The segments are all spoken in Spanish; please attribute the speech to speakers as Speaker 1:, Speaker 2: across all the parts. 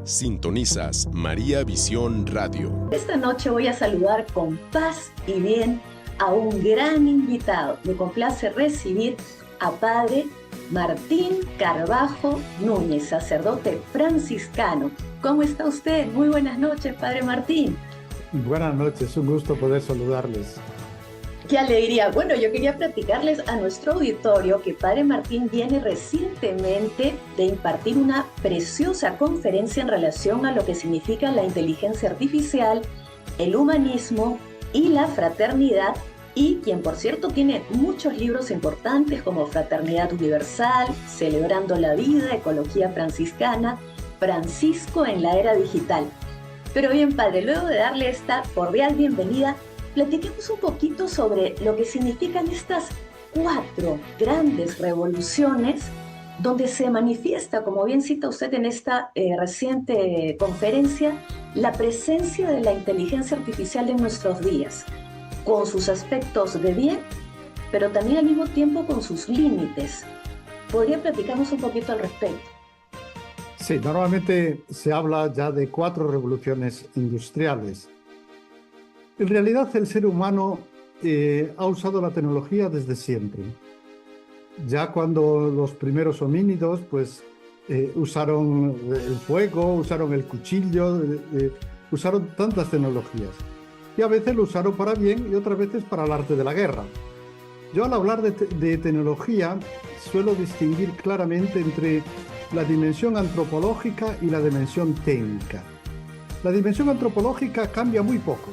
Speaker 1: Sintonizas María Visión Radio.
Speaker 2: Esta noche voy a saludar con paz y bien a un gran invitado. Me complace recibir a Padre Martín Carvajo Núñez, sacerdote franciscano. ¿Cómo está usted? Muy buenas noches, Padre Martín.
Speaker 3: Buenas noches, un gusto poder saludarles.
Speaker 2: ¡Qué alegría! Bueno, yo quería platicarles a nuestro auditorio que Padre Martín viene recientemente de impartir una preciosa conferencia en relación a lo que significa la inteligencia artificial, el humanismo y la fraternidad, y quien, por cierto, tiene muchos libros importantes como Fraternidad Universal, Celebrando la Vida, Ecología Franciscana, Francisco en la Era Digital. Pero bien, Padre, luego de darle esta cordial bienvenida, platiquemos un poquito sobre lo que significan estas 4 grandes revoluciones donde se manifiesta, como bien cita usted en esta reciente conferencia, la presencia de la inteligencia artificial en nuestros días, con sus aspectos de bien, pero también al mismo tiempo con sus límites. ¿Podría platicarnos un poquito al respecto?
Speaker 3: Sí, normalmente se habla ya de 4 revoluciones industriales. En realidad el ser humano ha usado la tecnología desde siempre. Ya cuando los primeros homínidos usaron el fuego, usaron el cuchillo, usaron tantas tecnologías. Y a veces lo usaron para bien y otras veces para el arte de la guerra. Yo al hablar de tecnología suelo distinguir claramente entre la dimensión antropológica y la dimensión técnica. La dimensión antropológica cambia muy poco.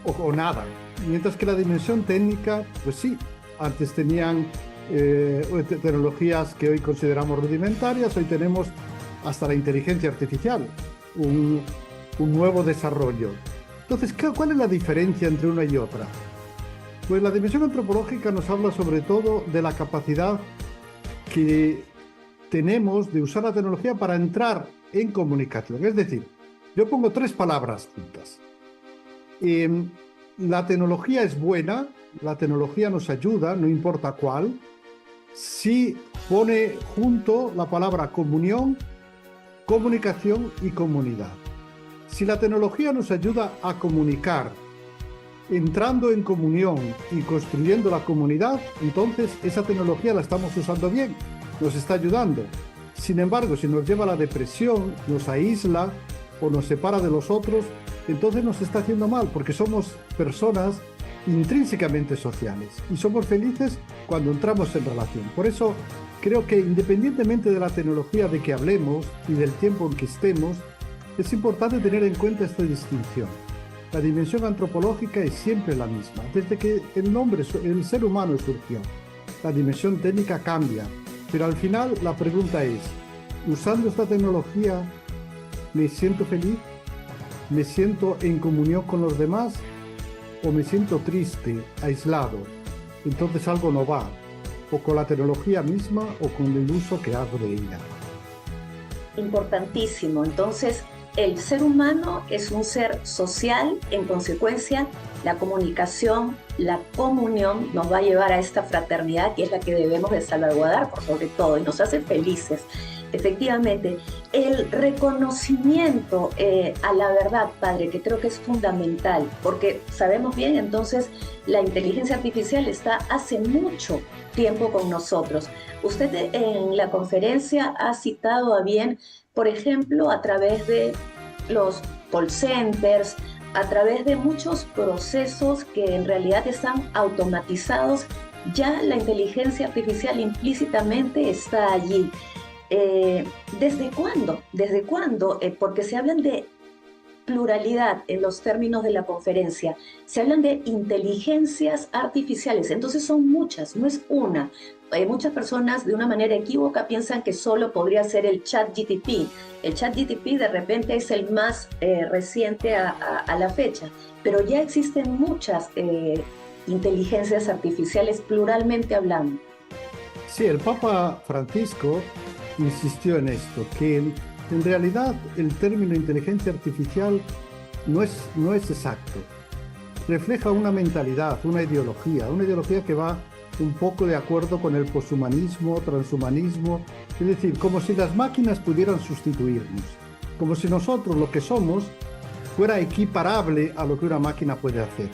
Speaker 3: O nada, mientras que la dimensión técnica, pues sí, antes tenían tecnologías que hoy consideramos rudimentarias, hoy tenemos hasta la inteligencia artificial, un nuevo desarrollo. Entonces, ¿cuál es la diferencia entre una y otra? Pues la dimensión antropológica nos habla sobre todo de la capacidad que tenemos de usar la tecnología para entrar en comunicación. Es decir, yo pongo 3 palabras juntas. La tecnología es buena, la tecnología nos ayuda, no importa cuál, si pone junto la palabra comunión, comunicación y comunidad. Si la tecnología nos ayuda a comunicar, entrando en comunión y construyendo la comunidad, entonces esa tecnología la estamos usando bien, nos está ayudando. Sin embargo, si nos lleva a la depresión, nos aísla o nos separa de los otros, entonces nos está haciendo mal, porque somos personas intrínsecamente sociales y somos felices cuando entramos en relación. Por eso creo que independientemente de la tecnología de que hablemos y del tiempo en que estemos, es importante tener en cuenta esta distinción. La dimensión antropológica es siempre la misma, desde que el ser humano surgió. La dimensión técnica cambia, pero al final la pregunta es, ¿usando esta tecnología me siento feliz? ¿Me siento en comunión con los demás? ¿O me siento triste, aislado? Entonces algo no va, o con la tecnología misma o con el uso que hago de ella.
Speaker 2: Importantísimo. Entonces, el ser humano es un ser social, en consecuencia, la comunicación, la comunión nos va a llevar a esta fraternidad que es la que debemos de salvaguardar por sobre todo y nos hace felices. Efectivamente, el reconocimiento a la verdad, Padre, que creo que es fundamental, porque sabemos bien, entonces, la inteligencia artificial está hace mucho tiempo con nosotros. Usted en la conferencia ha citado a bien, por ejemplo, a través de los call centers, a través de muchos procesos que en realidad están automatizados, ya la inteligencia artificial implícitamente está allí. ¿Desde cuándo? ¿Desde cuándo? Porque se hablan de pluralidad en los términos de la conferencia. Se hablan de inteligencias artificiales, entonces son muchas, no es una. Muchas personas de una manera equívoca piensan que solo podría ser el ChatGPT. El ChatGPT de repente es el más reciente a la fecha, pero ya existen muchas inteligencias artificiales pluralmente hablando.
Speaker 3: Sí, el Papa Francisco insistió en esto, que en realidad el término inteligencia artificial no es exacto. Refleja una mentalidad, una ideología que va un poco de acuerdo con el poshumanismo, transhumanismo, es decir, como si las máquinas pudieran sustituirnos. como si nosotros lo que somos fuera equiparable a lo que una máquina puede hacer.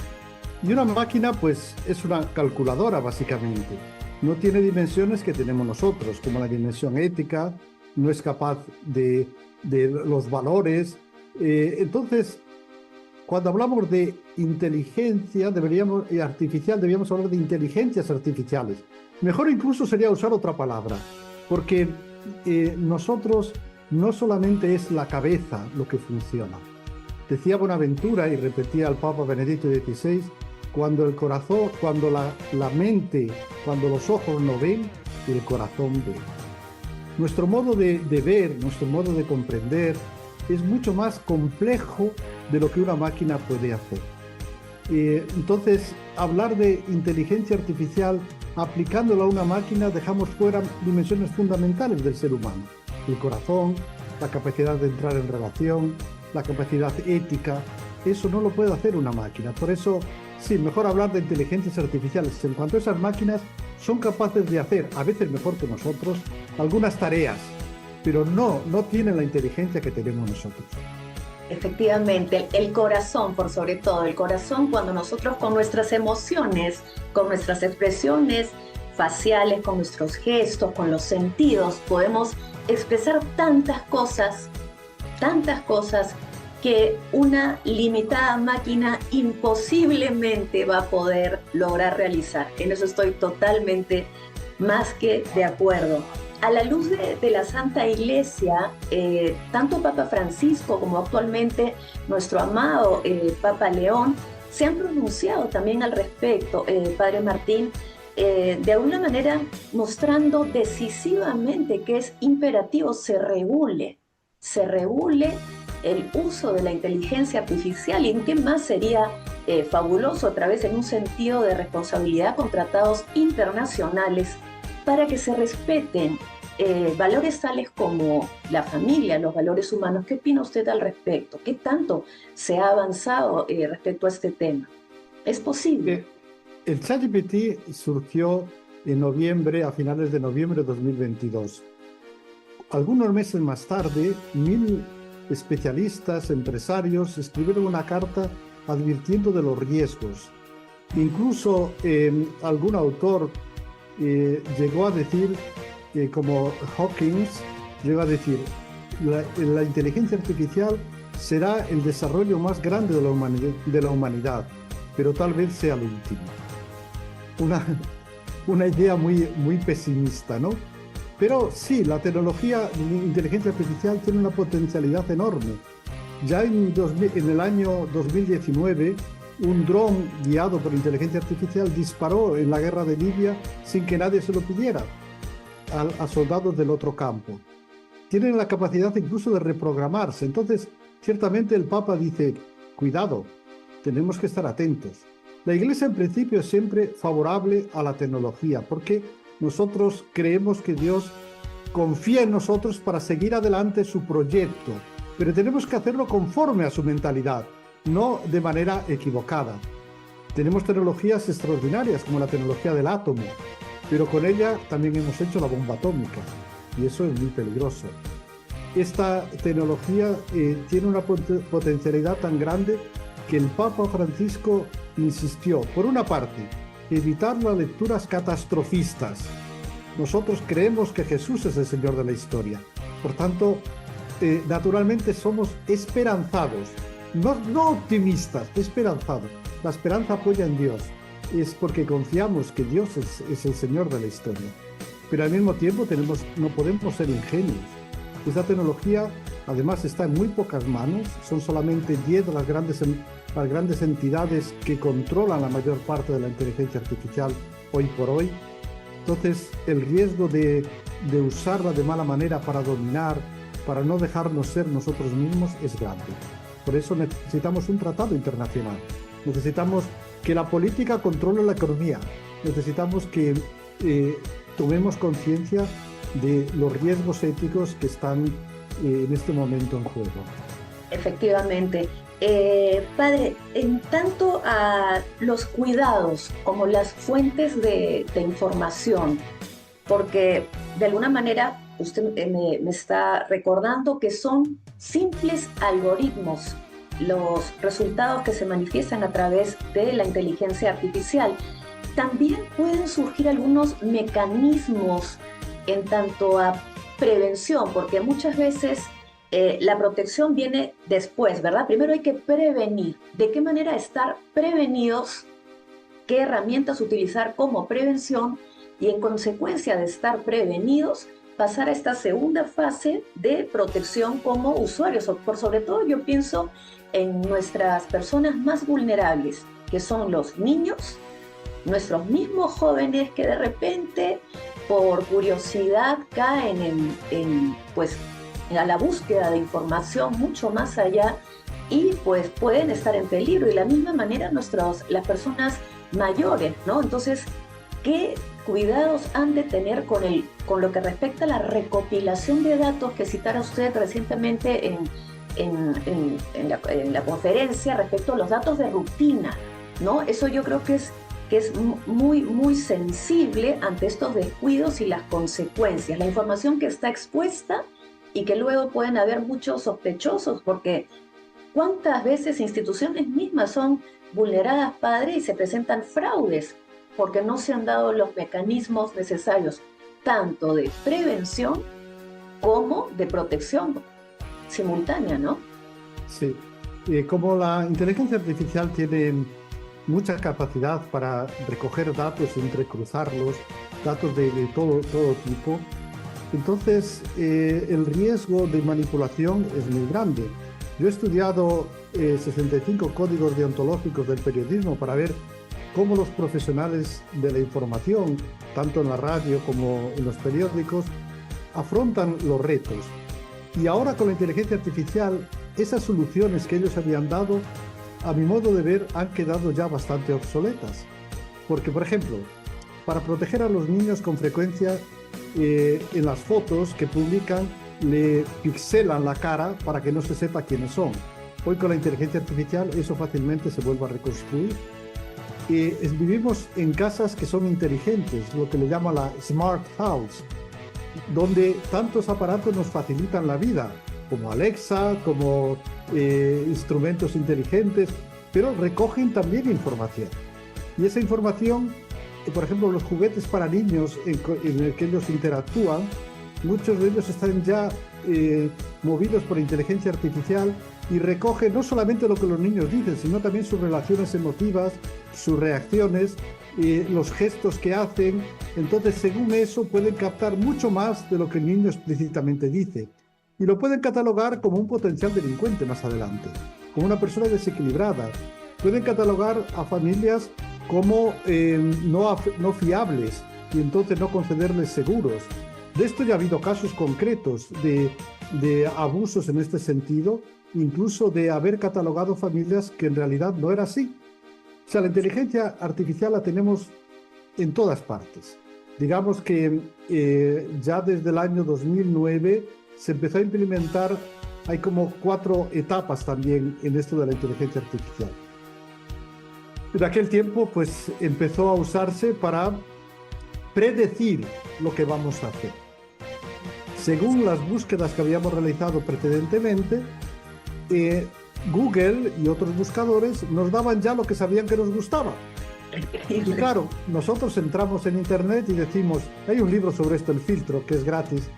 Speaker 3: Y una máquina, pues, es una calculadora, básicamente. No tiene dimensiones que tenemos nosotros, como la dimensión ética, no es capaz de los valores. Entonces, cuando hablamos de inteligencia artificial, deberíamos hablar de inteligencias artificiales. Mejor incluso sería usar otra palabra, porque nosotros no solamente es la cabeza lo que funciona. Decía Bonaventura, y repetía el Papa Benedicto XVI, cuando el corazón, cuando la mente, cuando los ojos no ven, el corazón ve. Nuestro modo de ver, nuestro modo de comprender, es mucho más complejo de lo que una máquina puede hacer. Entonces, hablar de inteligencia artificial aplicándola a una máquina, dejamos fuera dimensiones fundamentales del ser humano. El corazón, la capacidad de entrar en relación, la capacidad ética. Eso no lo puede hacer una máquina. Por eso, sí, mejor hablar de inteligencias artificiales. En cuanto a esas máquinas, son capaces de hacer, a veces mejor que nosotros, algunas tareas, pero no tienen la inteligencia que tenemos nosotros.
Speaker 2: Efectivamente, el corazón, por sobre todo, el corazón, cuando nosotros con nuestras emociones, con nuestras expresiones faciales, con nuestros gestos, con los sentidos, podemos expresar tantas cosas que una limitada máquina imposiblemente va a poder lograr realizar. En eso estoy totalmente más que de acuerdo. A la luz de la Santa Iglesia, tanto Papa Francisco como actualmente nuestro amado Papa León se han pronunciado también al respecto, Padre Martín, de alguna manera mostrando decisivamente que es imperativo se regule el uso de la inteligencia artificial, y en qué más sería fabuloso, otra vez en un sentido de responsabilidad con tratados internacionales, para que se respeten valores tales como la familia, los valores humanos. ¿Qué opina usted al respecto? ¿Qué tanto se ha avanzado respecto a este tema? ¿Es posible?
Speaker 3: El ChatGPT surgió en noviembre, a finales de noviembre de 2022. Algunos meses más tarde, 1000 especialistas, empresarios, escribieron una carta advirtiendo de los riesgos. Incluso algún autor llegó a decir, como Hawkins, llegó a decir, la inteligencia artificial será el desarrollo más grande de la humanidad, pero tal vez sea el último. Una idea muy pesimista, ¿no? Pero sí, la tecnología de inteligencia artificial tiene una potencialidad enorme. Ya en el año 2019, un dron guiado por inteligencia artificial disparó en la guerra de Libia sin que nadie se lo pidiera a soldados del otro campo. Tienen la capacidad incluso de reprogramarse. Entonces, ciertamente el Papa dice, cuidado, tenemos que estar atentos. La Iglesia en principio es siempre favorable a la tecnología, porque nosotros creemos que Dios confía en nosotros para seguir adelante su proyecto, pero tenemos que hacerlo conforme a su mentalidad, no de manera equivocada. Tenemos tecnologías extraordinarias como la tecnología del átomo, pero con ella también hemos hecho la bomba atómica, y eso es muy peligroso. Esta tecnología tiene una potencialidad tan grande que el Papa Francisco insistió, por una parte, evitar las lecturas catastrofistas. Nosotros creemos que Jesús es el Señor de la historia. Por tanto, naturalmente somos esperanzados, no optimistas, esperanzados. La esperanza apoya en Dios. Es porque confiamos que Dios es el Señor de la historia. Pero al mismo tiempo no podemos ser ingenuos. Esta tecnología además está en muy pocas manos. Son solamente 10 de las grandes entidades que controlan la mayor parte de la inteligencia artificial hoy por hoy. Entonces, el riesgo de usarla de mala manera para dominar, para no dejarnos ser nosotros mismos, es grande. Por eso necesitamos un tratado internacional. Necesitamos que la política controle la economía. Necesitamos que tomemos conciencia de los riesgos éticos que están en este momento en juego.
Speaker 2: Efectivamente. Padre, en tanto a los cuidados como las fuentes de información, porque de alguna manera usted me está recordando que son simples algoritmos los resultados que se manifiestan a través de la inteligencia artificial. También pueden surgir algunos mecanismos en tanto a prevención, porque muchas veces la protección viene después, ¿verdad? Primero hay que prevenir. ¿De qué manera estar prevenidos? ¿Qué herramientas utilizar como prevención? Y en consecuencia de estar prevenidos, pasar a esta segunda fase de protección como usuarios. Por sobre todo yo pienso en nuestras personas más vulnerables, que son los niños, nuestros mismos jóvenes que de repente por curiosidad caen a la búsqueda de información mucho más allá y pues pueden estar en peligro. Y de la misma manera las personas mayores, ¿no? Entonces, ¿qué cuidados han de tener con lo que respecta a la recopilación de datos que citara usted recientemente en la conferencia respecto a los datos de rutina, ¿no? Eso yo creo que es muy, muy sensible ante estos descuidos y las consecuencias. La información que está expuesta y que luego pueden haber muchos sospechosos, porque ¿cuántas veces instituciones mismas son vulneradas, padre, y se presentan fraudes porque no se han dado los mecanismos necesarios, tanto de prevención como de protección simultánea, ¿no?
Speaker 3: Sí, como la inteligencia artificial tiene mucha capacidad para recoger datos y entrecruzarlos, datos de todo tipo, entonces el riesgo de manipulación es muy grande. Yo he estudiado 65 códigos deontológicos del periodismo para ver cómo los profesionales de la información, tanto en la radio como en los periódicos, afrontan los retos. Y ahora con la inteligencia artificial, esas soluciones que ellos habían dado, a mi modo de ver, han quedado ya bastante obsoletas. Porque, por ejemplo, para proteger a los niños con frecuencia, en las fotos que publican, le pixelan la cara para que no se sepa quiénes son. Hoy con la inteligencia artificial eso fácilmente se vuelve a reconstruir. Vivimos en casas que son inteligentes, lo que le llama la Smart House, donde tantos aparatos nos facilitan la vida, como Alexa, como instrumentos inteligentes, pero recogen también información. Y esa información, por ejemplo, los juguetes para niños en el que ellos interactúan, muchos de ellos están ya movidos por inteligencia artificial y recogen no solamente lo que los niños dicen, sino también sus relaciones emotivas, sus reacciones, los gestos que hacen. Entonces, según eso, pueden captar mucho más de lo que el niño explícitamente dice. Y lo pueden catalogar como un potencial delincuente más adelante, como una persona desequilibrada. Pueden catalogar a familias como no fiables y entonces no concederles seguros. De esto ya ha habido casos concretos de abusos en este sentido, incluso de haber catalogado familias que en realidad no era así. O sea, la inteligencia artificial la tenemos en todas partes. Digamos que ya desde el año 2009 se empezó a implementar, hay como 4 etapas también en esto de la inteligencia artificial. En aquel tiempo, pues, empezó a usarse para predecir lo que vamos a hacer. Según las búsquedas que habíamos realizado precedentemente, Google y otros buscadores nos daban ya lo que sabían que nos gustaba. Y claro, nosotros entramos en Internet y decimos, hay un libro sobre esto, El Filtro, que es gratis,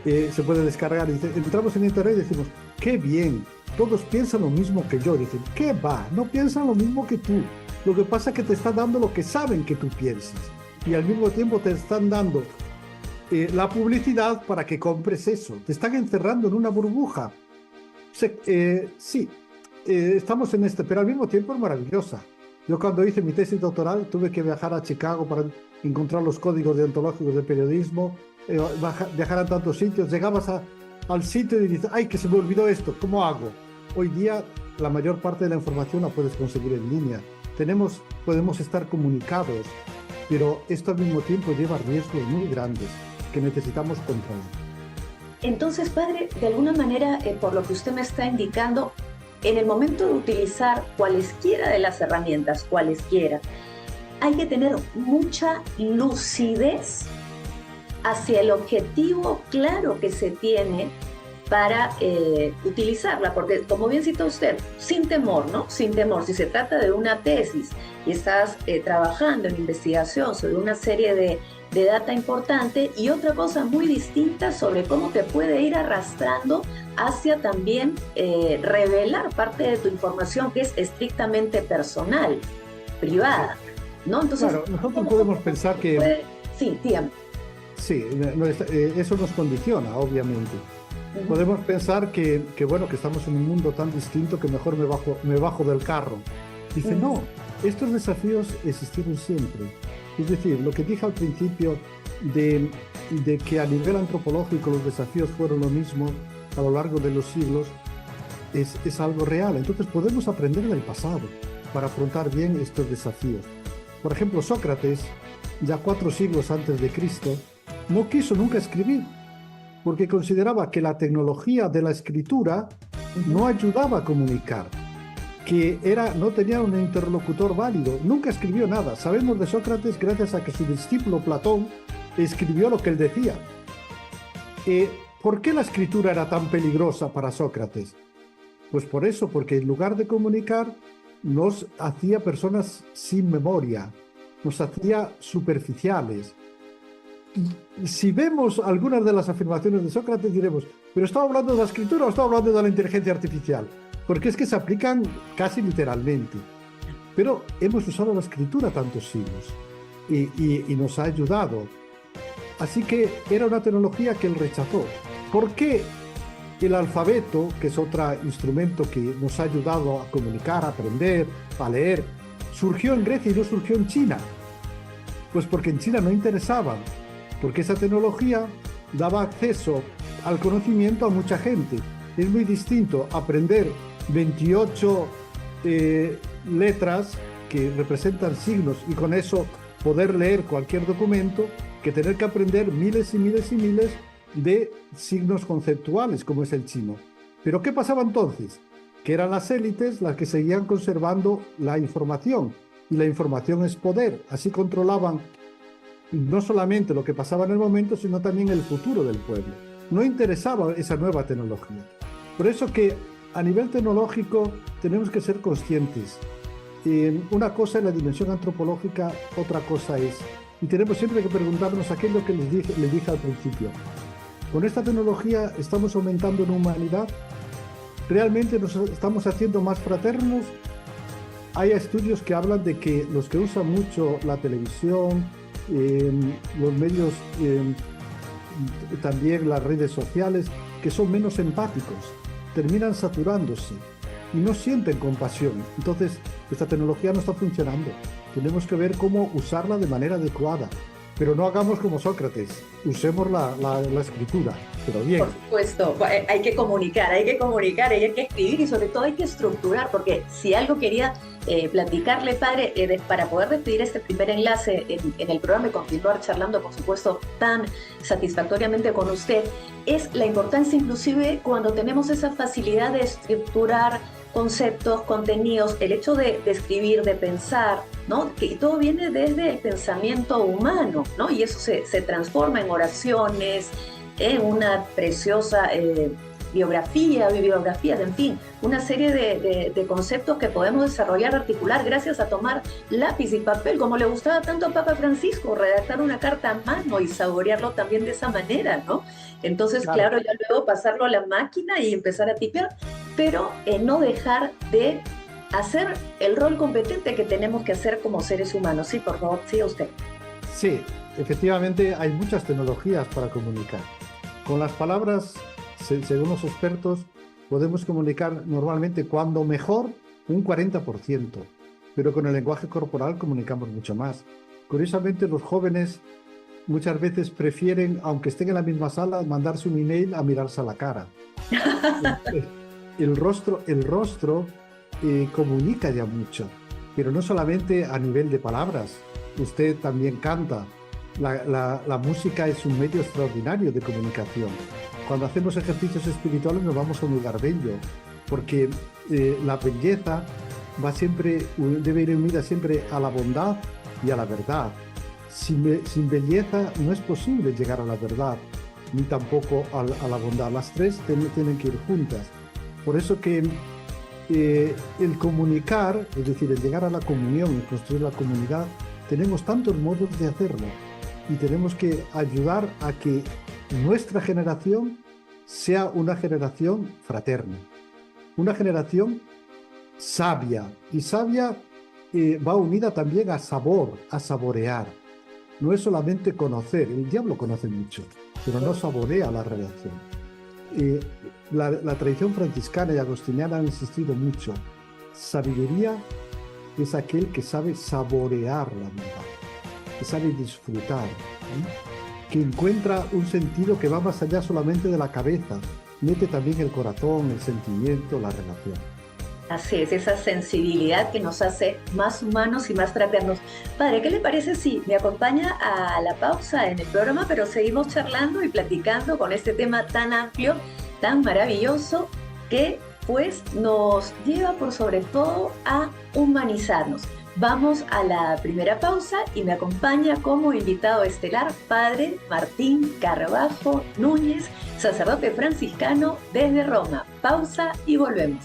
Speaker 3: se puede descargar. Y entramos en Internet y decimos, qué bien, todos piensan lo mismo que yo. Dicen, ¿qué va? No piensan lo mismo que tú. Lo que pasa es que te están dando lo que saben que tú piensas. Y al mismo tiempo te están dando la publicidad para que compres eso. Te están encerrando en una burbuja. Sí, estamos en pero al mismo tiempo es maravillosa. Yo cuando hice mi tesis doctoral tuve que viajar a Chicago para encontrar los códigos deontológicos de periodismo, viajar a tantos sitios, llegabas al sitio y dices, ¡ay, que se me olvidó esto! ¿Cómo hago? Hoy día la mayor parte de la información la puedes conseguir en línea. Podemos estar comunicados, pero esto al mismo tiempo lleva riesgos muy grandes que necesitamos controlar.
Speaker 2: Entonces, padre, de alguna manera, por lo que usted me está indicando, en el momento de utilizar cualesquiera de las herramientas, hay que tener mucha lucidez hacia el objetivo claro que se tiene para utilizarla, porque como bien cita usted, sin temor, ¿no? Sin temor, si se trata de una tesis y estás trabajando en investigación sobre una serie de data importante, y otra cosa muy distinta sobre cómo te puede ir arrastrando hacia también revelar parte de tu información que es estrictamente personal, privada, ¿no? Entonces,
Speaker 3: claro, nosotros podemos pensar que...
Speaker 2: Sí, dígame.
Speaker 3: Sí, eso nos condiciona, obviamente. Podemos pensar que estamos en un mundo tan distinto que mejor me bajo del carro. Dice, no, estos desafíos existieron siempre. Es decir, lo que dije al principio de que a nivel antropológico los desafíos fueron lo mismo a lo largo de los siglos, es algo real. Entonces podemos aprender del pasado para afrontar bien estos desafíos. Por ejemplo, Sócrates, ya 4 siglos antes de Cristo, no quiso nunca escribir, porque consideraba que la tecnología de la escritura no ayudaba a comunicar, que no tenía un interlocutor válido. Nunca escribió nada. Sabemos de Sócrates gracias a que su discípulo Platón escribió lo que él decía. ¿Por qué la escritura era tan peligrosa para Sócrates? Pues por eso, porque en lugar de comunicar, nos hacía personas sin memoria, nos hacía superficiales. Si vemos algunas de las afirmaciones de Sócrates, diremos, ¿pero estaba hablando de la escritura o estaba hablando de la inteligencia artificial? Porque es que se aplican casi literalmente. Pero hemos usado la escritura tantos siglos y nos ha ayudado. Así que era una tecnología que él rechazó. ¿Por qué el alfabeto, que es otro instrumento que nos ha ayudado a comunicar, a aprender, a leer, surgió en Grecia y no surgió en China? Pues porque en China no interesaban, porque esa tecnología daba acceso al conocimiento a mucha gente. Es muy distinto aprender 28 letras que representan signos y con eso poder leer cualquier documento, que tener que aprender miles y miles y miles de signos conceptuales, como es el chino. ¿Pero qué pasaba entonces? Que eran las élites las que seguían conservando la información, y la información es poder. Así controlaban no solamente lo que pasaba en el momento, sino también el futuro del pueblo. No interesaba esa nueva tecnología. Por eso que a nivel tecnológico tenemos que ser conscientes. Una cosa es la dimensión antropológica, otra cosa es... Y tenemos siempre que preguntarnos aquello que les dije al principio. ¿Con esta tecnología estamos aumentando en humanidad? ¿Realmente nos estamos haciendo más fraternos? Hay estudios que hablan de que los que usan mucho la televisión, los medios, también las redes sociales, que son menos empáticos, terminan saturándose y no sienten compasión. Entonces, esta tecnología no está funcionando. Tenemos que ver cómo usarla de manera adecuada. Pero no hagamos como Sócrates, usemos la escritura, pero bien.
Speaker 2: Por supuesto, hay que comunicar, hay que escribir y sobre todo hay que estructurar, porque si algo quería platicarle, padre, para poder despedir este primer enlace en el programa y continuar charlando, por supuesto, tan satisfactoriamente con usted, es la importancia inclusive cuando tenemos esa facilidad de estructurar conceptos, contenidos, el hecho de escribir, de pensar, ¿no? Que todo viene desde el pensamiento humano, ¿no? Y eso se transforma en oraciones, en una preciosa bibliografías, en fin, una serie de conceptos que podemos desarrollar, articular gracias a tomar lápiz y papel, como le gustaba tanto a Papa Francisco, redactar una carta a mano y saborearlo también de esa manera, ¿no? Entonces, claro, ya luego pasarlo a la máquina y empezar a tipear, pero no dejar de hacer el rol competente que tenemos que hacer como seres humanos. Sí, por favor, siga usted.
Speaker 3: Sí, efectivamente hay muchas tecnologías para comunicar. Con las palabras, según los expertos, podemos comunicar normalmente, cuando mejor, un 40%, pero con el lenguaje corporal comunicamos mucho más. Curiosamente, los jóvenes muchas veces prefieren, aunque estén en la misma sala, mandarse un email a mirarse a la cara. El rostro comunica ya mucho, pero no solamente a nivel de palabras. Usted también canta. La música es un medio extraordinario de comunicación. Cuando hacemos ejercicios espirituales nos vamos a un lugar bello, porque la belleza debe ir unida siempre a la bondad y a la verdad. sin belleza no es posible llegar a la verdad, ni tampoco a la bondad. Las tres tienen que ir juntas. Por eso que el comunicar, es decir, el llegar a la comunión y construir la comunidad, tenemos tantos modos de hacerlo y tenemos que ayudar a que nuestra generación sea una generación fraterna, una generación sabia, y sabia va unida también a sabor, a saborear. No es solamente conocer, el diablo conoce mucho, pero no saborea la relación. La tradición franciscana y agustiniana han insistido mucho. Sabiduría es aquel que sabe saborear la verdad, que sabe disfrutar, que encuentra un sentido que va más allá solamente de la cabeza, mete también el corazón, el sentimiento, la relación.
Speaker 2: Así es, esa sensibilidad que nos hace más humanos y más fraternos. Padre, ¿qué le parece si me acompaña a la pausa en el programa, pero seguimos charlando y platicando con este tema tan amplio, tan maravilloso, que pues nos lleva por sobre todo a humanizarnos? Vamos a la primera pausa y me acompaña como invitado estelar Padre Martín Carvajo Núñez, sacerdote franciscano desde Roma. Pausa y volvemos.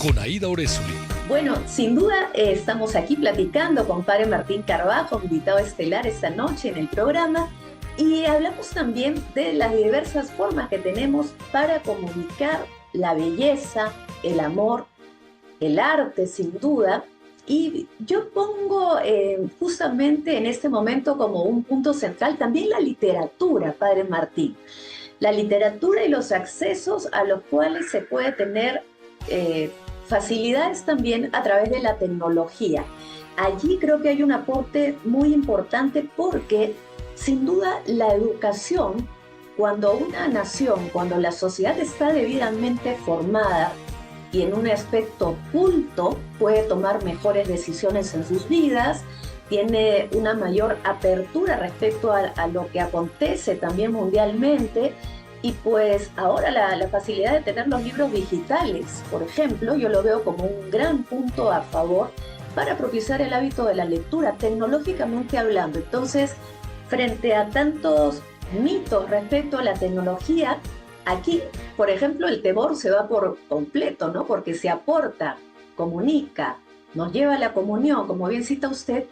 Speaker 1: Con Aida Orezuri.
Speaker 2: Bueno, sin duda estamos aquí platicando con Padre Martín Carvajo, invitado estelar esta noche en el programa, y hablamos también de las diversas formas que tenemos para comunicar la belleza, el amor, el arte, sin duda. Y yo pongo justamente en este momento como un punto central también la literatura, Padre Martín. La literatura y los accesos a los cuales se puede tener facilidades también a través de la tecnología. Allí creo que hay un aporte muy importante porque, sin duda, la educación, cuando una nación, cuando la sociedad está debidamente formada y en un aspecto culto, puede tomar mejores decisiones en sus vidas, tiene una mayor apertura respecto a lo que acontece también mundialmente. Y pues ahora la facilidad de tener los libros digitales, por ejemplo, yo lo veo como un gran punto a favor para propiciar el hábito de la lectura, tecnológicamente hablando. Entonces, frente a tantos mitos respecto a la tecnología, aquí, por ejemplo, el temor se va por completo, ¿no? Porque se aporta, comunica, nos lleva a la comunión, como bien cita usted,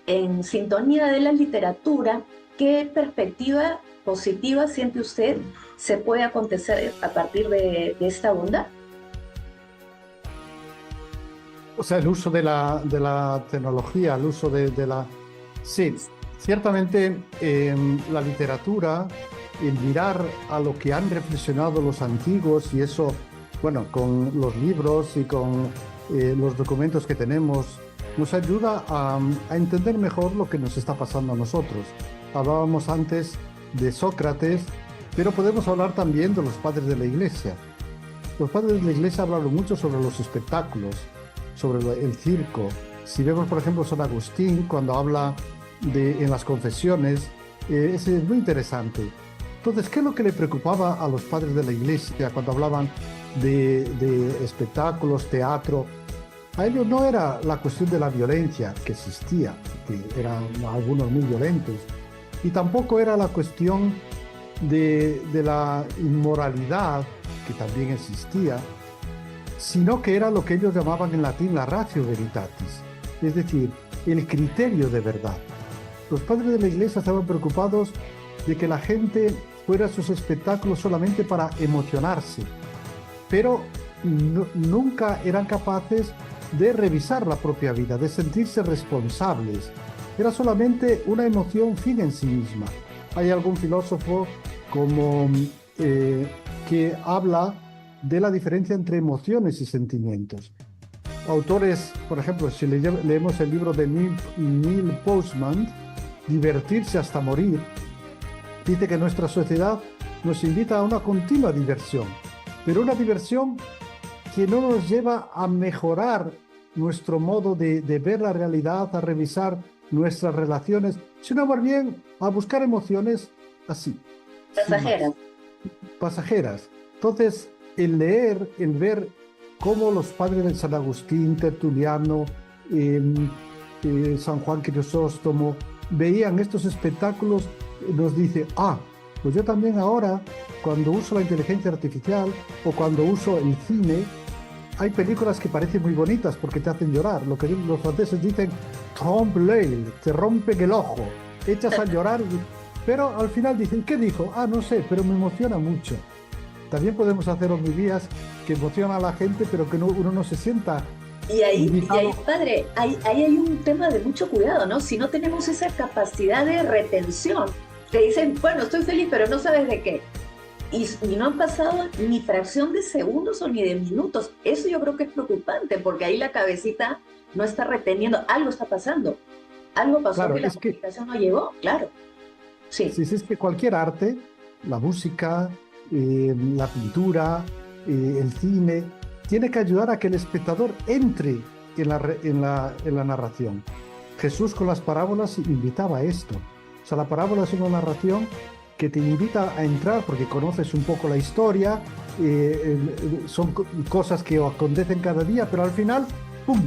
Speaker 2: en sintonía de la literatura. ¿Qué perspectiva positiva siente usted se puede acontecer a partir de esta bondad?
Speaker 3: O sea, el uso de la tecnología, el uso de la... Sí, ciertamente la literatura, el mirar a lo que han reflexionado los antiguos, y eso, bueno, con los libros y con los documentos que tenemos, nos ayuda a entender mejor lo que nos está pasando a nosotros. Hablábamos antes de Sócrates, pero podemos hablar también de los padres de la Iglesia. Los padres de la Iglesia hablaron mucho sobre los espectáculos, sobre el circo. Si vemos, por ejemplo, San Agustín, cuando habla en las confesiones, es muy interesante. Entonces, ¿qué es lo que le preocupaba a los padres de la Iglesia cuando hablaban de espectáculos, teatro? A ellos no era la cuestión de la violencia que existía, que eran algunos muy violentos, y tampoco era la cuestión de la inmoralidad, que también existía, sino que era lo que ellos llamaban en latín la ratio veritatis, es decir, el criterio de verdad. Los padres de la Iglesia estaban preocupados de que la gente fuera a sus espectáculos solamente para emocionarse, pero nunca eran capaces de revisar la propia vida, de sentirse responsables. Era solamente una emoción fin en sí misma. Hay algún filósofo que habla de la diferencia entre emociones y sentimientos. Autores, por ejemplo, si leemos el libro de Neil Postman, Divertirse hasta morir, dice que nuestra sociedad nos invita a una continua diversión, pero una diversión que no nos lleva a mejorar nuestro modo de ver la realidad, a revisar nuestras relaciones, sino más bien a buscar emociones así.
Speaker 2: Pasajeras.
Speaker 3: Pasajeras. Entonces, el leer, el ver cómo los padres de San Agustín, Tertuliano, San Juan Crisóstomo, veían estos espectáculos, nos dice, pues yo también ahora, cuando uso la inteligencia artificial o cuando uso el cine, hay películas que parecen muy bonitas porque te hacen llorar. Lo que los franceses dicen, trompe l'œil, te rompen el ojo, echas a llorar. Pero al final dicen, ¿qué dijo? No sé, pero me emociona mucho. También podemos hacer homilías que emocionan a la gente, pero que uno no se sienta.
Speaker 2: Y ahí, padre, ahí hay un tema de mucho cuidado, ¿no? Si no tenemos esa capacidad de retención, te dicen, bueno, estoy feliz, pero no sabes de qué. Y no han pasado ni fracción de segundos o ni de minutos. Eso yo creo que es preocupante, porque ahí la cabecita no está reteniendo, algo está pasando. Algo pasó, claro, que la comunicación no llegó, claro. Sí.
Speaker 3: Sí, es que cualquier arte, la música, la pintura, el cine, tiene que ayudar a que el espectador entre en la narración. Jesús con las parábolas invitaba a esto. O sea, la parábola es una narración que te invita a entrar porque conoces un poco la historia, son cosas que acontecen cada día, pero al final, ¡pum!,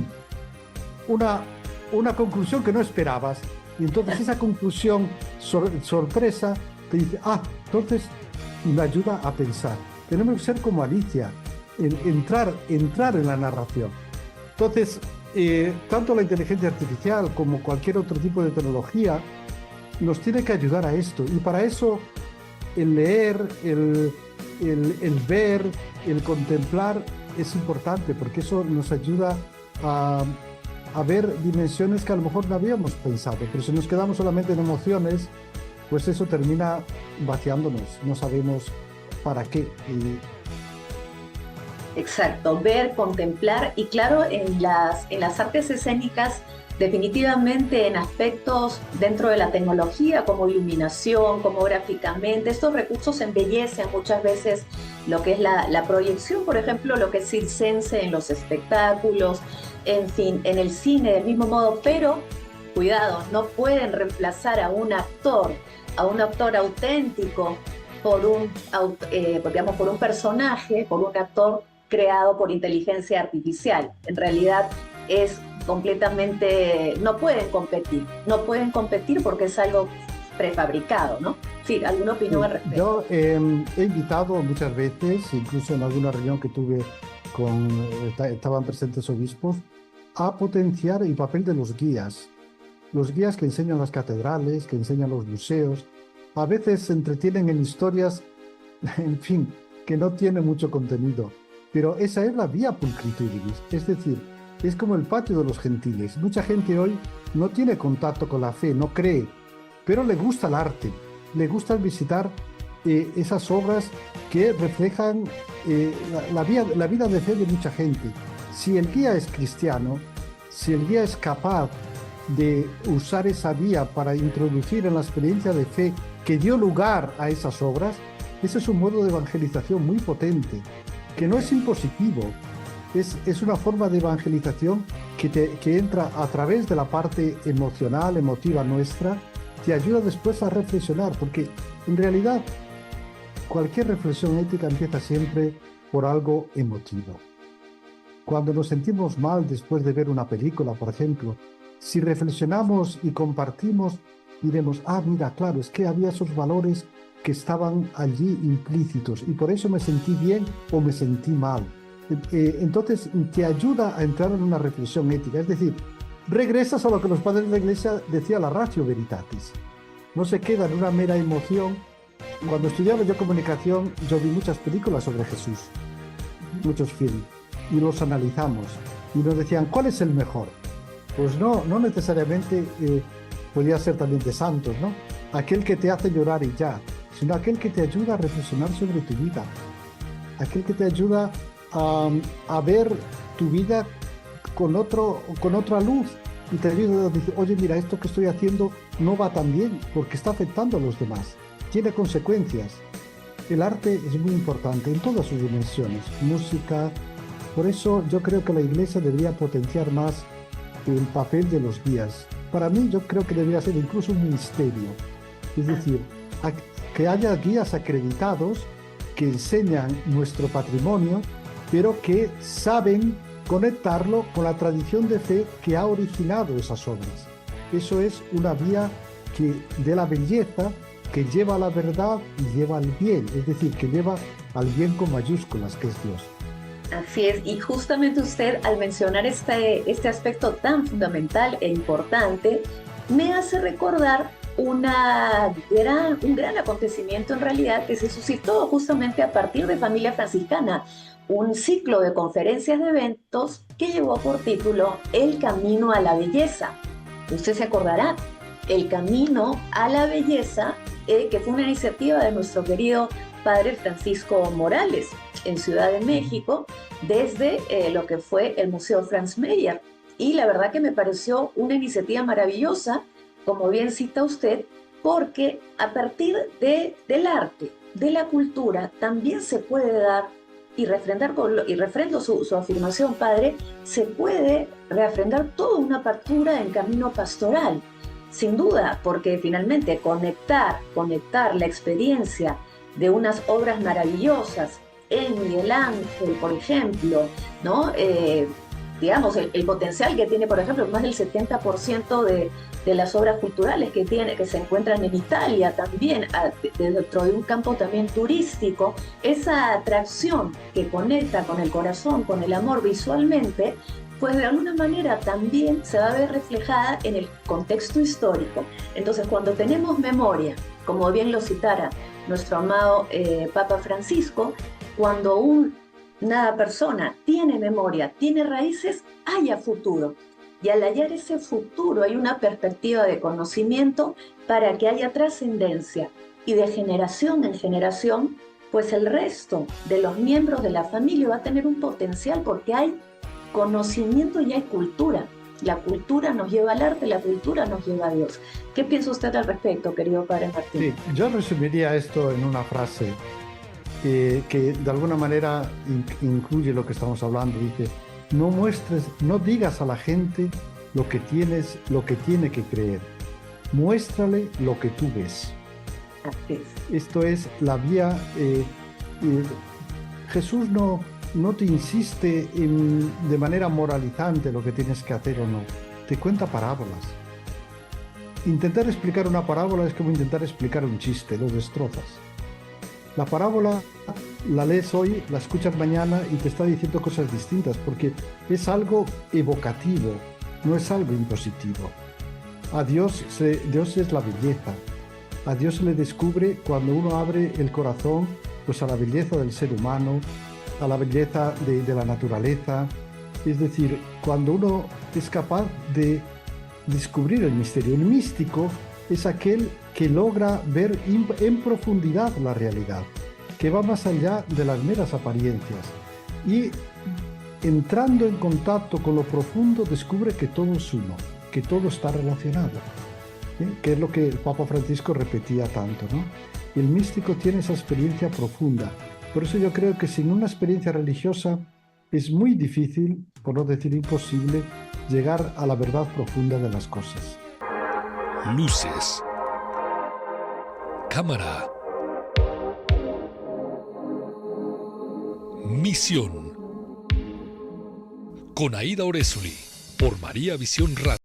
Speaker 3: una conclusión que no esperabas. Y entonces esa conclusión sorpresa te dice, entonces me ayuda a pensar. Tenemos que ser como Alicia, entrar en la narración. Entonces, tanto la inteligencia artificial como cualquier otro tipo de tecnología nos tiene que ayudar a esto. Y para eso el leer, el ver, el contemplar es importante, porque eso nos ayuda a ver dimensiones que a lo mejor no habíamos pensado. Pero si nos quedamos solamente en emociones, pues eso termina vaciándonos, no sabemos para qué.
Speaker 2: Exacto, ver, contemplar, y claro, en las artes escénicas, definitivamente en aspectos dentro de la tecnología, como iluminación, como gráficamente, estos recursos embellecen muchas veces lo que es la proyección, por ejemplo, lo que es circense en los espectáculos, en fin, en el cine del mismo modo, pero cuidado, no pueden reemplazar a un actor auténtico por un personaje, por un actor creado por inteligencia artificial. En realidad es completamente, no pueden competir porque es algo prefabricado, ¿no? Sí, ¿alguna opinión al respecto?
Speaker 3: Yo he invitado muchas veces, incluso en alguna reunión que tuve estaban presentes obispos, a potenciar el papel de los guías que enseñan las catedrales, que enseñan los museos. A veces se entretienen en historias, en fin, que no tienen mucho contenido, pero esa es la vía pulchritudinis, es decir, es como el patio de los gentiles. Mucha gente hoy no tiene contacto con la fe, no cree, pero le gusta el arte, le gusta visitar esas obras que reflejan la vida de fe de mucha gente. Si el guía es cristiano, si el guía es capaz de usar esa vía para introducir en la experiencia de fe que dio lugar a esas obras, ese es un modo de evangelización muy potente, que no es impositivo, es una forma de evangelización que entra a través de la parte emocional, emotiva nuestra, te ayuda después a reflexionar, porque en realidad cualquier reflexión ética empieza siempre por algo emotivo. Cuando nos sentimos mal después de ver una película, por ejemplo, si reflexionamos y compartimos, diremos, mira, claro, es que había esos valores que estaban allí implícitos y por eso me sentí bien o me sentí mal. Entonces te ayuda a entrar en una reflexión ética, es decir, regresas a lo que los padres de la Iglesia decían, la ratio veritatis. No se queda en una mera emoción. Cuando estudiaba yo comunicación, yo vi muchas películas sobre Jesús, muchos films, y los analizamos. Y nos decían, ¿cuál es el mejor? Pues no necesariamente podía ser también de santos, ¿no? Aquel que te hace llorar y ya, sino aquel que te ayuda a reflexionar sobre tu vida, aquel que te ayuda a ver tu vida con otra luz y te ayuda a decir, oye, mira, esto que estoy haciendo no va tan bien porque está afectando a los demás, tiene consecuencias. El arte es muy importante en todas sus dimensiones, música. Por eso yo creo que la Iglesia debería potenciar más el papel de los guías. Para mí yo creo que debería ser incluso un ministerio, es decir, que haya guías acreditados que enseñan nuestro patrimonio, pero que saben conectarlo con la tradición de fe que ha originado esas obras. Eso es una vía de la belleza que lleva a la verdad y lleva al bien, es decir, que lleva al bien con mayúsculas, que es Dios.
Speaker 2: Así es, y justamente usted al mencionar este aspecto tan fundamental e importante, me hace recordar un gran acontecimiento en realidad que se suscitó justamente a partir de Familia Franciscana, un ciclo de conferencias de eventos que llevó por título El Camino a la Belleza. Usted se acordará, El Camino a la Belleza, que fue una iniciativa de nuestro querido padre Francisco Morales en Ciudad de México, desde lo que fue el Museo Franz Mayer. Y la verdad que me pareció una iniciativa maravillosa, como bien cita usted, porque a partir del arte, de la cultura, también se puede dar, y refrendo su afirmación, padre, se puede refrendar toda una apertura en camino pastoral, sin duda, porque finalmente conectar la experiencia de unas obras maravillosas en Miguel Ángel, por ejemplo, ¿no? Digamos, el potencial que tiene, por ejemplo, más del 70% de las obras culturales que se encuentran en Italia también, dentro de un campo también turístico, esa atracción que conecta con el corazón, con el amor visualmente, pues de alguna manera también se va a ver reflejada en el contexto histórico. Entonces, cuando tenemos memoria, como bien lo citara nuestro amado Papa Francisco, cuando una persona tiene memoria, tiene raíces, haya futuro. Y al hallar ese futuro hay una perspectiva de conocimiento para que haya trascendencia. Y de generación en generación, pues el resto de los miembros de la familia va a tener un potencial porque hay conocimiento y hay cultura. La cultura nos lleva al arte, la cultura nos lleva a Dios. ¿Qué piensa usted al respecto, querido padre Martín?
Speaker 3: Sí, yo resumiría esto en una frase que de alguna manera incluye lo que estamos hablando. Dice, no digas a la gente lo que tiene que creer. Muéstrale lo que tú ves.
Speaker 2: Así es.
Speaker 3: Esto es la vía. Jesús no te insiste de manera moralizante lo que tienes que hacer o no. Te cuenta parábolas. Intentar explicar una parábola es como intentar explicar un chiste, lo destrozas. La parábola la lees hoy, la escuchas mañana y te está diciendo cosas distintas porque es algo evocativo, no es algo impositivo. Dios es la belleza. A Dios se le descubre cuando uno abre el corazón pues a la belleza del ser humano, a la belleza de la naturaleza. Es decir, cuando uno es capaz de descubrir el misterio. El místico es aquel que logra ver en profundidad la realidad, que va más allá de las meras apariencias y entrando en contacto con lo profundo descubre que todo es uno, que todo está relacionado, que es lo que el Papa Francisco repetía tanto, ¿no? El místico tiene esa experiencia profunda. Por eso yo creo que sin una experiencia religiosa es muy difícil, por no decir imposible, llegar a la verdad profunda de las cosas.
Speaker 1: Luces. Cámara. Misión. Con Aida Orezuli. Por María Visión Radio.